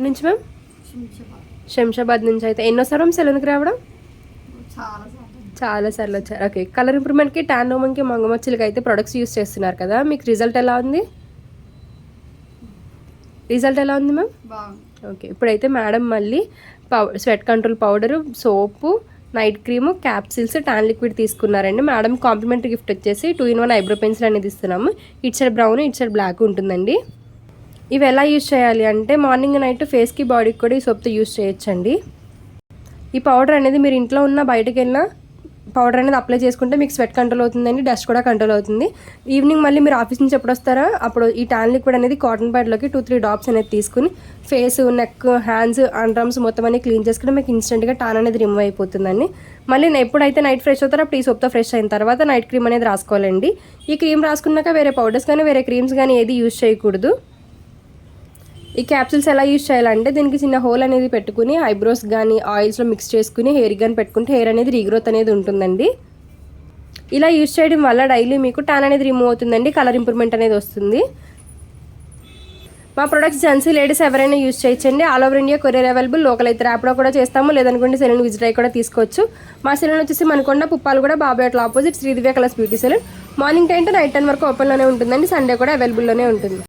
నుంచి మ్యామ్? శంషాబాద్ నుంచి. అయితే ఎన్నోసారి మ్యామ్ సెలూన్కి రావడం? చాలాసార్లు వచ్చారు. ఓకే. కలర్ ఇంప్రూవ్మెంట్కి, ట్యాన్ రిమూవ్కి, మంగమచ్చలకి అయితే ప్రొడక్ట్స్ యూస్ చేస్తున్నారు కదా, మీకు రిజల్ట్ ఎలా ఉంది? మ్యామ్? ఓకే. ఇప్పుడైతే మేడం మళ్ళీ sweat control powder, soap, night cream, capsules, tan liquid తీసుకున్నారండి. మేడం కాంప్లిమెంటరీ గిఫ్ట్ వచ్చేసి 2-in-1 ఐబ్రో పెన్సిల్ అనేది ఇస్తున్నాము. ఇటు సైడ్ బ్రౌన్, ఇటు సైడ్ బ్లాక్ ఉంటుందండి. ఇవి ఎలా యూజ్ చేయాలి అంటే మార్నింగ్ నైట్ ఫేస్కి బాడీకి కూడా ఈ సోప్తో యూజ్ చేయొచ్చండి. ఈ పౌడర్ అనేది మీరు ఇంట్లో ఉన్న బయటకు వెళ్ళినా పౌడర్ అనేది అప్లై చేసుకుంటే మీకు స్వెట్ కంట్రోల్ అవుతుందండి, డస్ట్ కూడా కంట్రోల్ అవుతుంది. ఈవినింగ్ మళ్ళీ మీరు ఆఫీస్ నుంచి ఎప్పుడు వస్తారో అప్పుడు ఈ ట్యాన్ లిక్విడ్ అనేది కాటన్ ప్యాడ్లోకి 2-3 డ్రాప్స్ అనేది తీసుకుని ఫేస్, నెక్, హ్యాండ్స్, అండ్రమ్స్ మొత్తం అన్ని క్లీన్ చేసుకుంటే మీకు ఇన్స్టెంట్గా ట్యాన్ అనేది రిమూవ్ అయిపోతుందండి. మళ్ళీ ఎప్పుడైతే నైట్ ఫ్రెష్ అవుతారో అప్పుడు ఈ సోప్తో ఫ్రెష్ అయిన తర్వాత నైట్ క్రీమ్ అనేది రాసుకోవాలండి. ఈ క్రీమ్ రాసుకున్నాక వేరే పౌడర్స్ కానీ వేరే క్రీమ్స్ కానీ ఏది యూజ్ చేయకూడదు. ఈ క్యాప్సిల్స్ ఎలా యూజ్ చేయాలంటే దీనికి చిన్న హోల్ అనేది పెట్టుకుని ఐబ్రోస్ కానీ ఆయిల్స్లో మిక్స్ చేసుకుని హెయిర్ కానీ పెట్టుకుంటే హెయిర్ అనేది రీగ్రోత్ అనేది ఉంటుందండి. ఇలా యూజ్ చేయడం వల్ల డైలీ మీకు ట్యాన్ అనేది రిమూవ్ అవుతుందండి, కలర్ ఇంప్రూవ్మెంట్ అనేది వస్తుంది. మా ప్రొడక్ట్స్ జెంట్స్, లేడీస్ ఎవరైనా యూజ్ చేయొచ్చండి. All over India courier available. Local అయితే ర్యాప్లో కూడా చేస్తాము, లేదనుకోండి సెలూన్ విజిట్ అయ్యి కూడా తీసుకోవచ్చు. మా సెలూన్ వచ్చేసి మనకొండ పుప్పాలు కూడా బాబాయ్ అట్లా opposite Sridivya colours beauty salon. Morning 10 to night 10 వరకు ఓపెన్లోనే ఉంటుందండి. సండే కూడా అవైలబుల్లోనే ఉంటుంది.